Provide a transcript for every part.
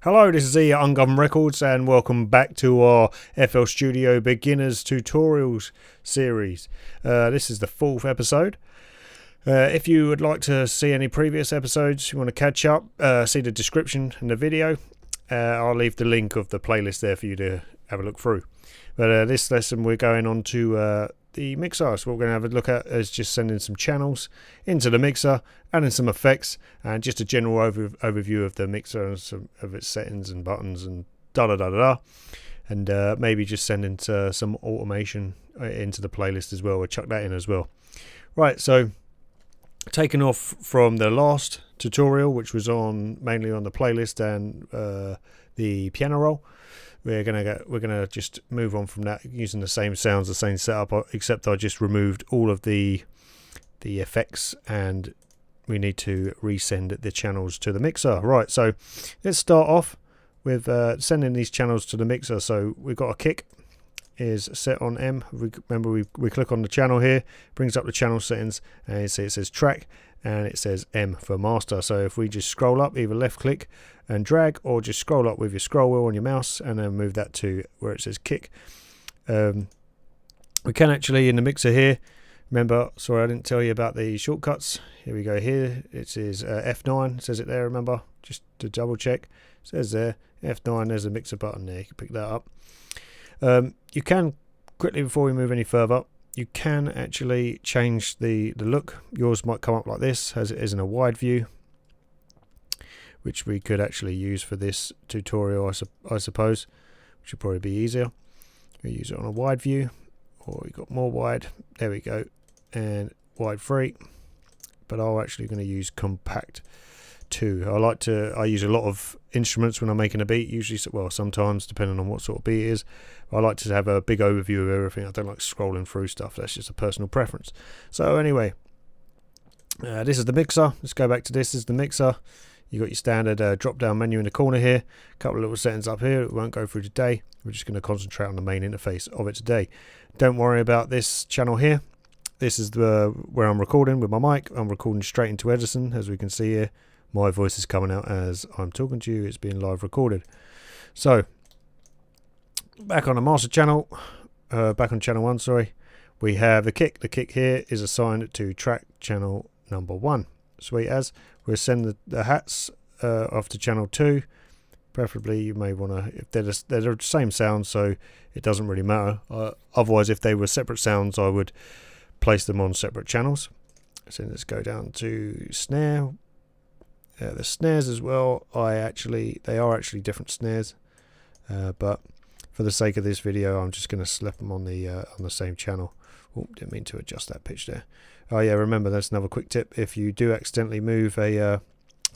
Hello, this is E at Ungoverned Records and welcome back to our FL Studio Beginners Tutorials series. This is the 4th episode. If you would like to see any previous episodes, you want to catch up, see the description in the video, I'll leave the link of the playlist there for you to have a look through. But this lesson we're going on to the mixer, so what we're going to have a look at is just sending some channels into the mixer, adding some effects, and just a general overview of the mixer and some of its settings and buttons and and maybe just sending some automation into the playlist as well. We'll chuck that in as well. Right, so taking off from the last tutorial, which was mainly on the playlist and the piano roll, we're gonna just move on from that using the same sounds, the same setup, except I just removed all of the effects and we need to resend the channels to the mixer. Right, so let's start off with sending these channels to the mixer. So we've got a kick is set on M. Remember we click on the channel here, brings up the channel settings, and you see it says track and it says M for master. So if we just scroll up, either left click and drag, or just scroll up with your scroll wheel on your mouse and then move that to where it says kick. We can actually, in the mixer here, remember, sorry I didn't tell you about the shortcuts. Here we go. Here it says F9, says it there, remember, just to double check. It says there F9, there's a mixer button there, you can pick that up. You can, quickly before we move any further, you can actually change the look. Yours might come up like this, as it is in a wide view, which we could actually use for this tutorial, I suppose, which would probably be easier. We use it on a wide view, or we got more wide, there we go, and wide 3, but I'm actually going to use compact 2. I use a lot of instruments when I'm making a beat, usually, well, sometimes depending on what sort of beat it is. I like to have a big overview of everything. I don't like scrolling through stuff, that's just a personal preference. So anyway, this is the mixer. Let's go back to this is the mixer. You got your standard drop down menu in the corner here, a couple of little settings up here. We won't go through today, we're just going to concentrate on the main interface of it today. Don't worry about this channel here. This is where I'm recording with my mic. I'm recording straight into Edison, as we can see here. My voice is coming out as I'm talking to you. It's being live recorded. So back on the master channel, back on channel 1, sorry, we have the kick. The kick here is assigned to track channel number 1. Sweet as. We'll send the hats off to channel 2. Preferably you may want to, if they're the same sound, so it doesn't really matter. Otherwise, if they were separate sounds, I would place them on separate channels. So let's go down to snare. The snares as well, they are actually different snares, but for the sake of this video I'm just going to slap them on the same channel. Oh, didn't mean to adjust that pitch there. Oh yeah, remember, that's another quick tip. If you do accidentally move a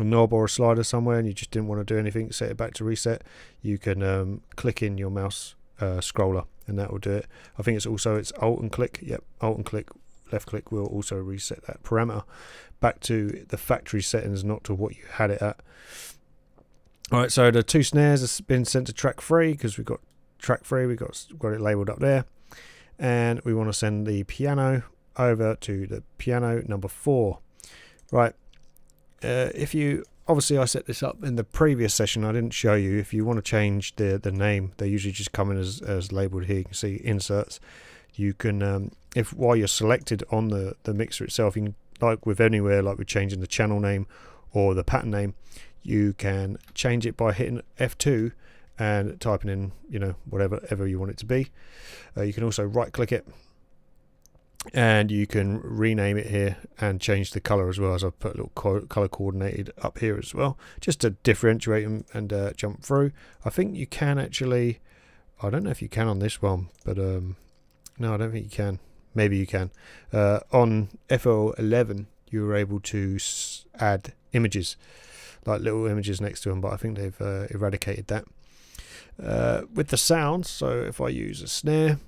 knob or a slider somewhere and you just didn't want to do anything, set it back to reset, you can click in your mouse scroller and that will do it. I think it's Alt and click. Yep, Alt and click, left click will also reset that parameter back to the factory settings, not to what you had it at. Alright, so the 2 snares has been sent to track 3 because we've got track 3, we've got it labelled up there, and we want to send the piano over to the piano number 4. Right, if you, obviously I set this up in the previous session, I didn't show you. If you want to change the name, they usually just come in as labelled here. You can see inserts. You can, if while you're selected on the mixer itself, you can, like with anywhere, like with changing the channel name or the pattern name, you can change it by hitting F2 and typing in, you know, whatever you want it to be. You can also right click it and you can rename it here and change the color as well, as I've put a little color coordinated up here as well, just to differentiate them and jump through. I think you can actually, I don't know if you can on this one, but no, I don't think you can. Maybe you can. On FL11 you were able to add images, like little images next to them, but I think they've eradicated that. With the sounds, so if I use a snare,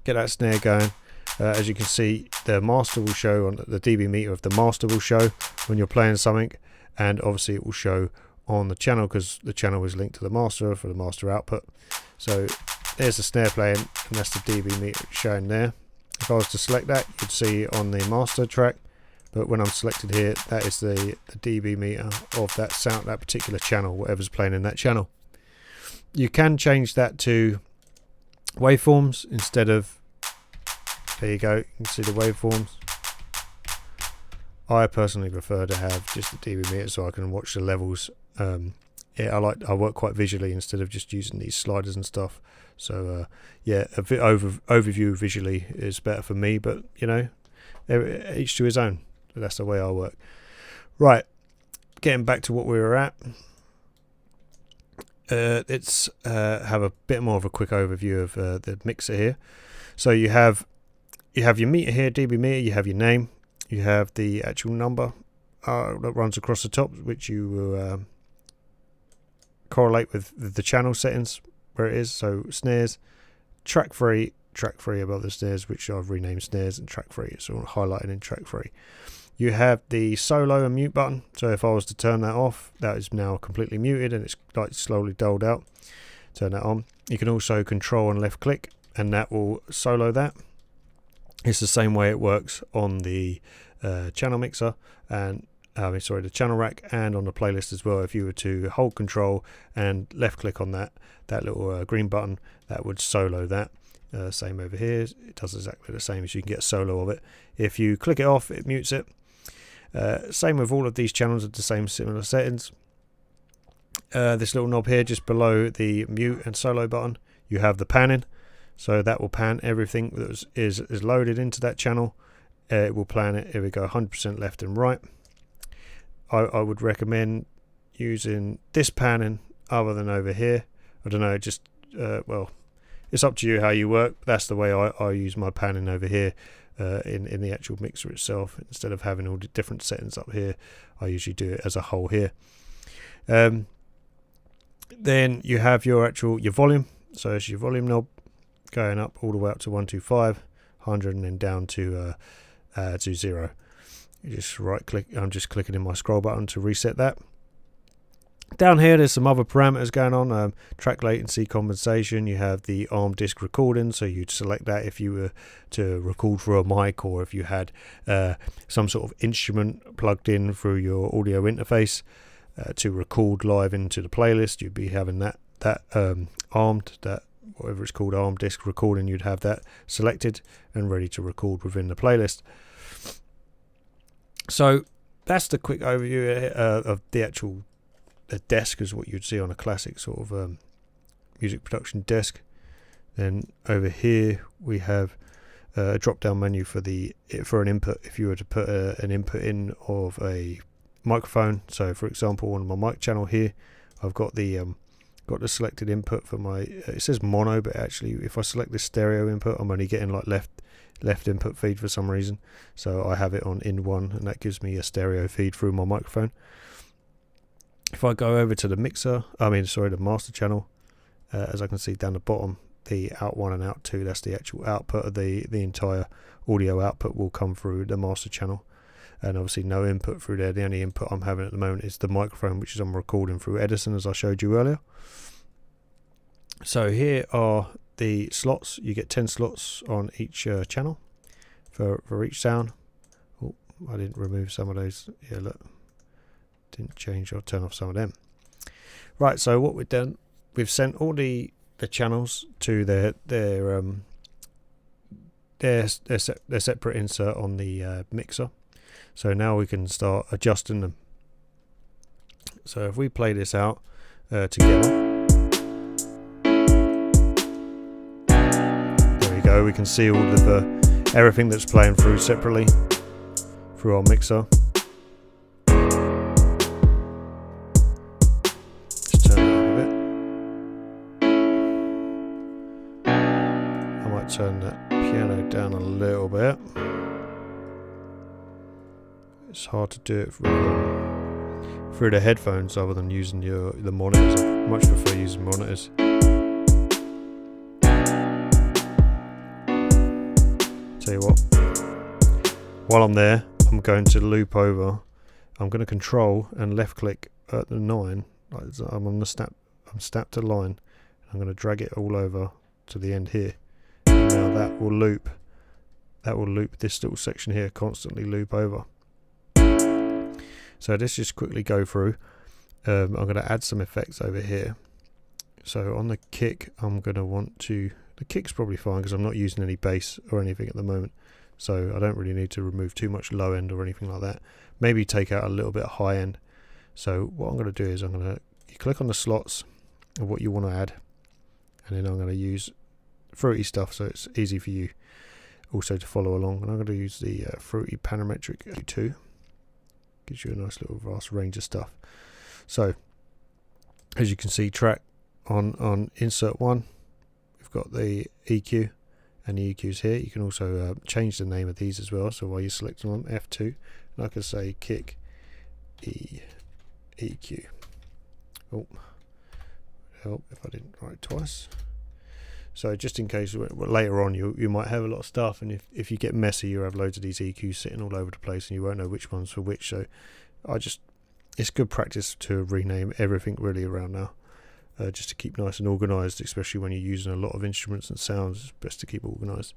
get that snare going, as you can see the master will show on the dB meter of the master will show when you're playing something, and obviously it will show on the channel because the channel is linked to the master for the master output. So there's the snare playing, and that's the dB meter showing there. If I was to select that, you'd see on the master track but when I'm selected here, that is the dB meter of that sound, that particular channel, whatever's playing in that channel. You can change that to waveforms instead of, there you go, you can see the waveforms. I personally prefer to have just the dB meter so I can watch the levels. Yeah, I work quite visually instead of just using these sliders and stuff. So yeah, overview visually is better for me, but you know, each to his own. That's the way I work. Right, getting back to what we were at. Let's have a bit more of a quick overview of the mixer here. So you have your meter here, dB meter. You have your name. You have the actual number that runs across the top, which you will correlate with the channel settings where it is. So snares, track 3 above the snares, which I've renamed snares, and track 3 is all highlighted in track 3. You have the solo and mute button, so if I was to turn that off, that is now completely muted and it's like slowly dulled out. Turn that on. You can also control and left click and that will solo that. It's the same way it works on the channel mixer and the channel rack and on the playlist as well. If you were to hold control and left click on that little green button, that would solo that. Same over here, it does exactly the same, as you can get a solo of it. If you click it off, it mutes it. Same with all of these channels at the same similar settings. This little knob here just below the mute and solo button, you have the panning, so that will pan everything that is loaded into that channel. It will plan it. Here we go, 100% left and right. I would recommend using this panning other than over here. I don't know, just well, it's up to you how you work. That's the way I use my panning over here in the actual mixer itself. Instead of having all the different settings up here, I usually do it as a whole here. Then you have your volume. So it's your volume knob going up all the way up to 125, 100, and then down to 0. You just right click. I'm just clicking in my scroll button to reset that. Down here there's some other parameters going on. Track latency, compensation. You have the ARM disk recording, so you'd select that if you were to record through a mic, or if you had some sort of instrument plugged in through your audio interface to record live into the playlist. You'd be having that armed, that whatever it's called, ARM disk recording. You'd have that selected and ready to record within the playlist. So that's the quick overview of the actual desk, is what you'd see on a classic sort of music production desk. Then over here we have a drop down menu for an input. If you were to put an input in of a microphone, so for example on my mic channel here, I've got the selected input for my it says mono, but actually if I select this stereo input, I'm only getting like left input feed for some reason, so I have it on in 1 and that gives me a stereo feed through my microphone. If I go over to the the master channel, as I can see down the bottom, the out 1 and out 2, that's the actual output of the entire audio output will come through the master channel, and obviously no input through there. The only input I'm having at the moment is the microphone, which is I'm recording through Edison, as I showed you earlier. So here are the slots. You get 10 slots on each channel for each sound. Oh, I didn't remove some of those. Yeah, look, didn't change or turn off some of them. Right, so what we've done, we've sent all the channels to their separate insert on the mixer. So now we can start adjusting them. So if we play this out together, there we go. We can see all of everything that's playing through separately through our mixer. Just turn it up a bit. I might turn that piano down a little bit. It's hard to do it through the headphones other than using the monitors. I much prefer using monitors. Tell you what, while I'm there, I'm going to loop over. I'm going to control and left click at the 9. I'm on the snap. I'm snapped to line. I'm going to drag it all over to the end here. And now that will loop. That will loop this little section here, constantly loop over. So let's just quickly go through. I'm going to add some effects over here. So on the kick, I'm going to want to, the kick's probably fine because I'm not using any bass or anything at the moment. So I don't really need to remove too much low end or anything like that. Maybe take out a little bit of high end. So what I'm going to do is I'm going to click on the slots of what you want to add. And then I'm going to use Fruity stuff so it's easy for you also to follow along. And I'm going to use the Fruity Parametric 2. Gives you a nice little vast range of stuff. So as you can see, track on insert 1, we've got the EQ and the EQs here. You can also change the name of these as well. So while you're selecting them, F2, and I can say kick EQ. Oh, help if I didn't write it twice. So just in case later on you might have a lot of stuff, and if you get messy, you have loads of these EQs sitting all over the place and you won't know which one's for which. So it's good practice to rename everything really around now, just to keep nice and organized, especially when you're using a lot of instruments and sounds. It's best to keep organized,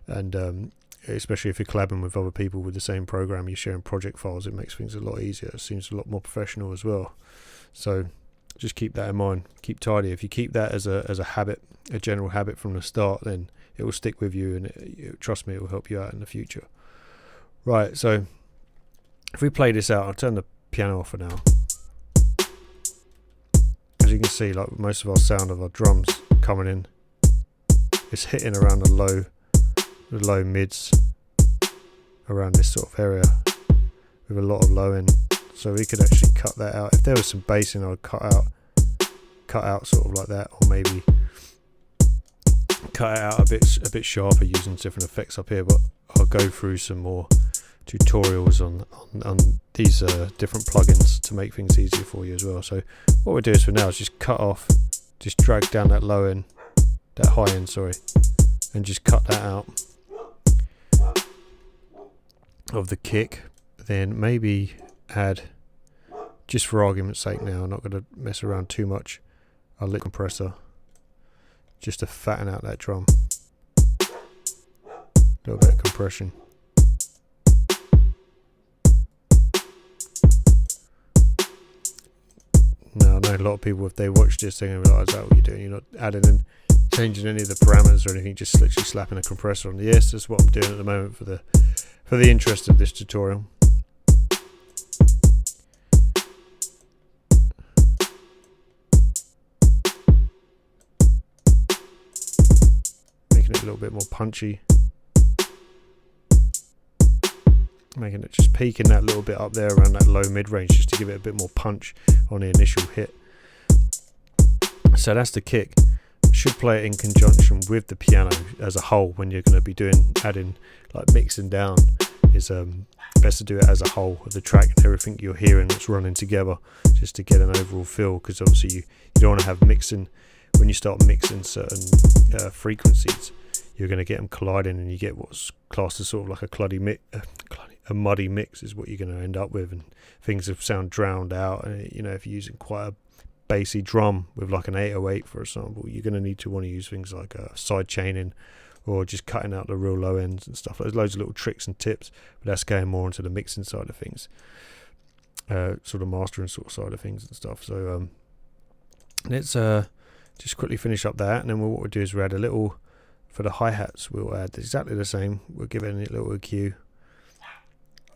and especially if you're collabing with other people with the same program, you're sharing project files, it makes things a lot easier. It seems a lot more professional as well. So just keep that in mind. Keep tidy. If you keep that as a habit, a general habit from the start, then it will stick with you, and trust me, it will help you out in the future. Right, so if we play this out, I'll turn the piano off for now. As you can see, like most of our sound of our drums coming in, it's hitting around the low mids, around this sort of area with a lot of low end. So we could actually cut that out. If there was some bass in, I'd cut out sort of like that, or maybe cut it out a bit sharper using different effects up here. But I'll go through some more tutorials on these different plugins to make things easier for you as well. So what we'll do is for now is just cut off, just drag down that low end, that high end, sorry, and just cut that out of the kick. Then maybe add, just for argument's sake now, I'm not going to mess around too much, a lick compressor just to fatten out that drum. A little bit of compression. Now I know a lot of people, if they watch this thing, and be like, is that what you're doing? You're not adding in, changing any of the parameters or anything, just literally slapping a compressor on. Yes, that's what I'm doing at the moment for the interest of this tutorial. Making it a little bit more punchy. Making it just peaking that little bit up there around that low mid range, just to give it a bit more punch on the initial hit. So that's the kick. Should play it in conjunction with the piano as a whole when you're going to be adding like mixing down. It's best to do it as a whole of the track and everything you're hearing that's running together, just to get an overall feel, because obviously you don't want to have mixing. When you start mixing certain frequencies, you're going to get them colliding, and you get what's classed as sort of like a muddy mix is what you're going to end up with, and things that sound drowned out. And if you're using quite a bassy drum with like an 808, for example, you're going to want to use things like side chaining, or just cutting out the real low ends and stuff. There's loads of little tricks and tips, but that's going more into the mixing side of things, sort of mastering sort of side of things and stuff. So let's just quickly finish up that, and then what we'll do is we'll add a little, for the hi-hats we'll add exactly the same. We'll give it a little EQ,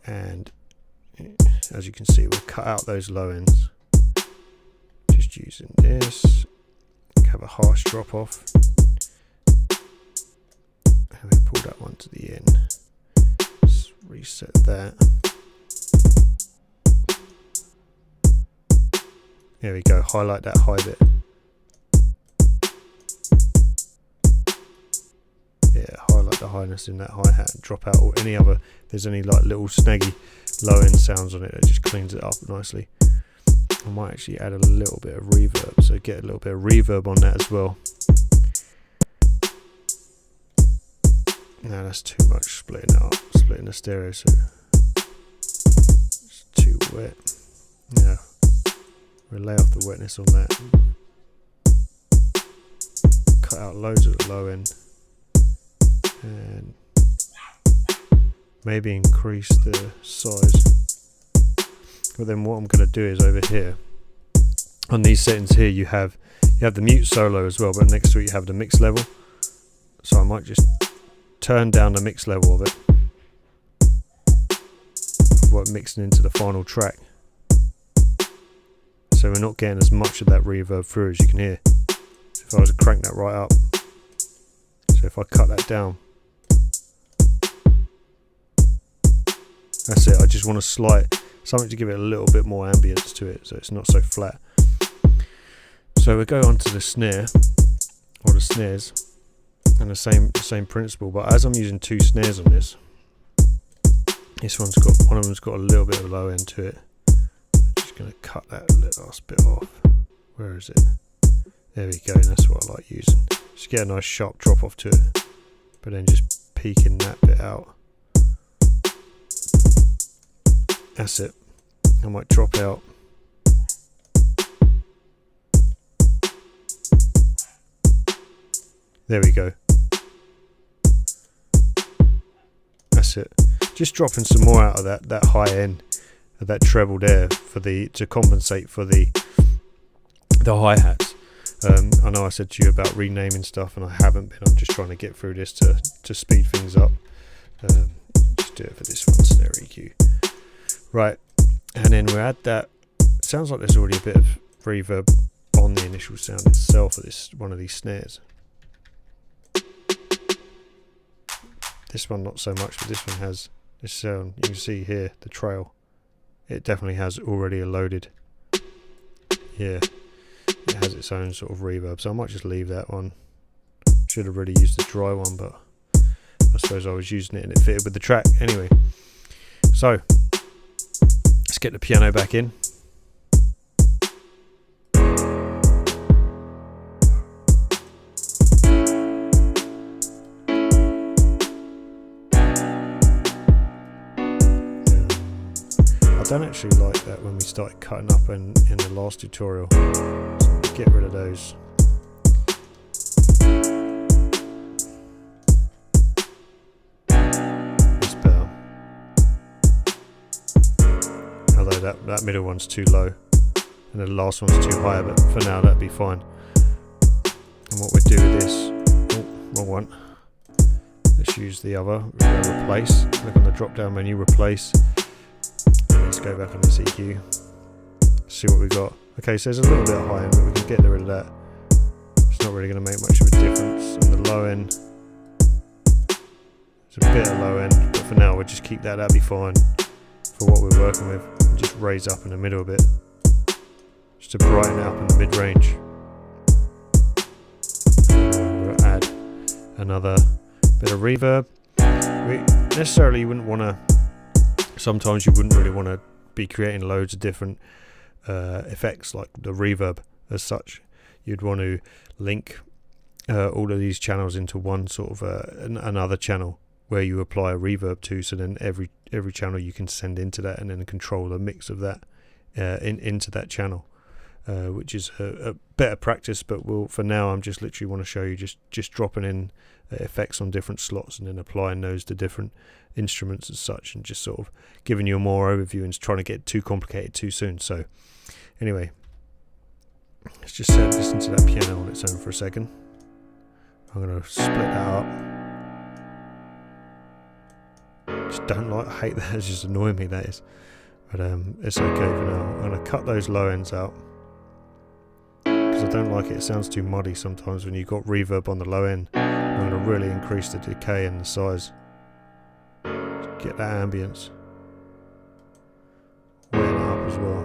and as you can see, we'll cut out those low ends just using this. Have a harsh drop off, and we pull that one to the end. Just reset that. There we go, highlight that high bit. Yeah, highlight the highness in that hi-hat and drop out any other, if there's any like little snaggy low end sounds on it, it just cleans it up nicely. I might actually add a little bit of reverb, so get a little bit of reverb on that as well. No, that's too much, splitting it up, splitting the stereo, so it's too wet. Yeah, we'll lay off the wetness on that. Cut out loads of the low end, and maybe increase the size. But then what I'm going to do is over here on these settings here you have the mute solo as well, but next to it you have the mix level. So I might just turn down the mix level of it, what mixing into the final track, so we're not getting as much of that reverb through as you can hear. So if I was to crank that right up, so if I cut that down, that's it. I just want something to give it a little bit more ambience to it, so it's not so flat. So we go on to the snare, or the snares, and the same principle. But as I'm using two snares on this, one of them's got a little bit of a low end to it. I'm just going to cut that last bit off. Where is it? There we go. And that's what I like using. Just get a nice sharp drop off to it, but then just peeking that bit out. That's it. I might drop out. There we go. That's it. Just dropping some more out of that high end, of that treble there, to compensate for the hi-hats. I know I said to you about renaming stuff, and I haven't been. I'm just trying to get through this to speed things up. Just do it for this one, snare EQ. Right, and then we'll add that. Sounds like there's already a bit of reverb on the initial sound itself of this one of these snares. This one not so much, but this one has this sound. You can see here the trail. It definitely has already a loaded. Yeah, it has its own sort of reverb, so I might just leave that one. Should have really used the dry one, but I suppose I was using it and it fitted with the track anyway. So let's get the piano back in. I don't actually like that when we started cutting up in the last tutorial. So get rid of those. It's better. Although that middle one's too low and the last one's too high, but for now that'd be fine. And what we do with this, wrong one. Let's use the other. We're going to replace. Look on the drop down menu, replace. Let's go back on this EQ, see what we got. Okay, so there's a little bit of high end, but we can get rid of that. It's not really going to make much of a difference. On the low end, there's a bit of low end, but for now we'll just keep that. That'll be fine for what we're working with. And just raise up in the middle a bit, just to brighten it up in the mid-range. We'll add another bit of reverb. We necessarily wouldn't want to. Sometimes you wouldn't really want to be creating loads of different effects like the reverb as such. You'd want to link all of these channels into one sort of another channel where you apply a reverb to, so then every channel you can send into that and then control the mix of that into that channel, which is a better practice. But for now I'm just literally want to show you just dropping in effects on different slots and then applying those to different instruments as such, and just sort of giving you a more overview and trying to get too complicated too soon. So anyway, let's just listen to that piano on its own for a second. I'm going to split that up. I hate that, it's just annoying me, that is, but it's okay for now. I'm going to cut those low ends out because I don't like it. It sounds too muddy sometimes when you've got reverb on the low end. I'm going to really increase the decay and the size. Get that ambience. Weighing it up as well.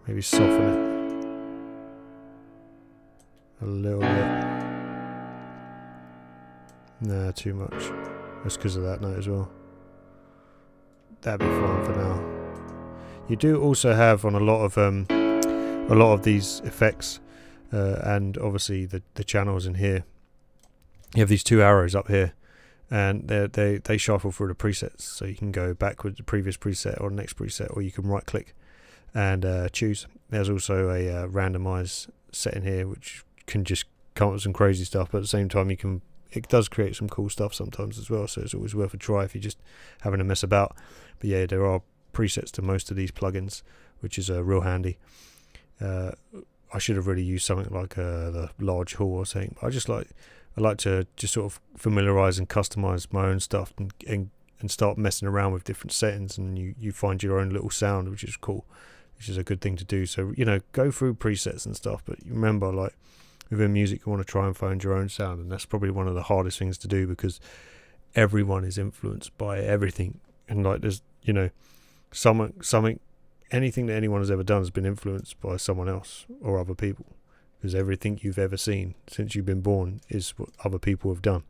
Maybe soften it a little bit. Nah, too much. That's because of that note as well. That'd be fine for now. You do also have on a lot of these effects, and obviously the channels in here. You have these two arrows up here. And they shuffle through the presets, so you can go back with the previous preset or the next preset, or you can right click and choose. There's also a randomize setting here, which can just come up with some crazy stuff, but at the same time it does create some cool stuff sometimes as well, so it's always worth a try if you're just having a mess about. But yeah, there are presets to most of these plugins, which is real handy. I should have really used something like the Large Hall or something. I like to just sort of familiarize and customize my own stuff and start messing around with different settings, and you find your own little sound, which is cool, which is a good thing to do. So, you know, go through presets and stuff, but remember, like, within music, you want to try and find your own sound, and that's probably one of the hardest things to do, because everyone is influenced by everything, and like, there's, you know, anything that anyone has ever done has been influenced by someone else or other people, because everything you've ever seen since you've been born is what other people have done,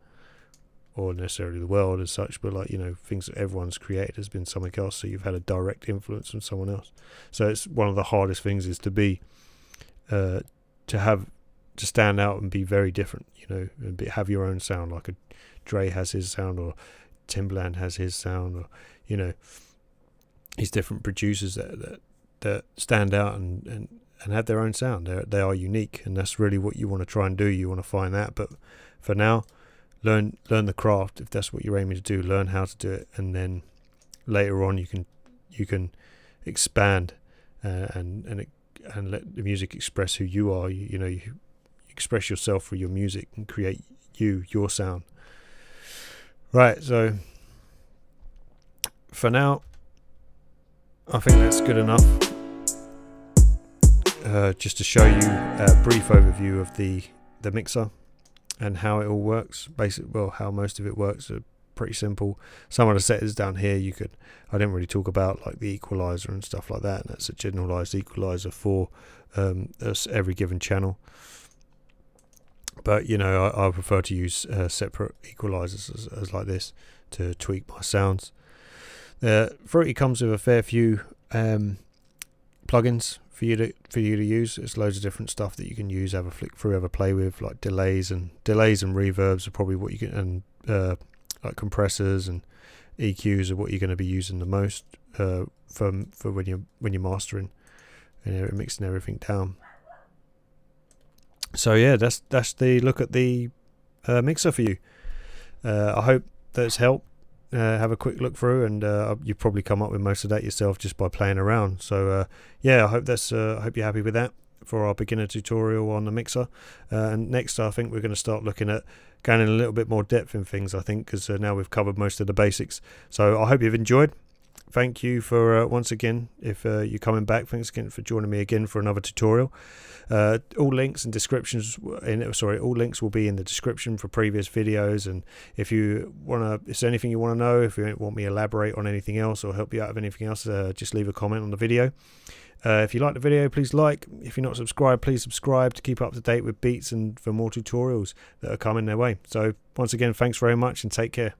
or necessarily the world as such, but like, you know, things that everyone's created has been something else, so you've had a direct influence from someone else. So it's one of the hardest things is to be to stand out and be very different, you know, and have your own sound, like a Dre has his sound, or Timbaland has his sound, or, you know, these different producers that stand out and have their own sound. They are unique, and that's really what you want to try and do. You want to find that, but for now, learn the craft. If that's what you're aiming to do, learn how to do it, and then later on you can expand and let the music express who you are. You know, you express yourself through your music and create your sound. Right, so for now, I think that's good enough. Just to show you a brief overview of the mixer and how it all works. How most of it works are pretty simple. Some of the settings down here I didn't really talk about, like the equalizer and stuff like that, and that's a generalized equalizer for every given channel. But, you know, I prefer to use separate equalizers as like this to tweak my sounds. Fruity comes with a fair few plugins for you to use. There's loads of different stuff that you can use, have a flick through, have a play with, like delays and reverbs are probably what you can, and like compressors and EQs are what you're going to be using the most for when you're mastering and mixing everything down. So yeah, that's the look at the mixer for you. I hope that's helped. Have a quick look through, and you've probably come up with most of that yourself just by playing around. So yeah, I hope you're happy with that for our beginner tutorial on the mixer. And next, I think we're going to start looking at going in a little bit more depth in things, I think, because now we've covered most of the basics. So I hope you've enjoyed. Thank you for once again, if you're coming back, thanks again for joining me again for another tutorial. All links and descriptions all links will be in the description for previous videos, and if there's anything you want to know, if you want me to elaborate on anything else or help you out with anything else, just leave a comment on the video. If you like the video, please like. If you're not subscribed, please subscribe to keep up to date with beats and for more tutorials that are coming their way. So once again, thanks very much and take care.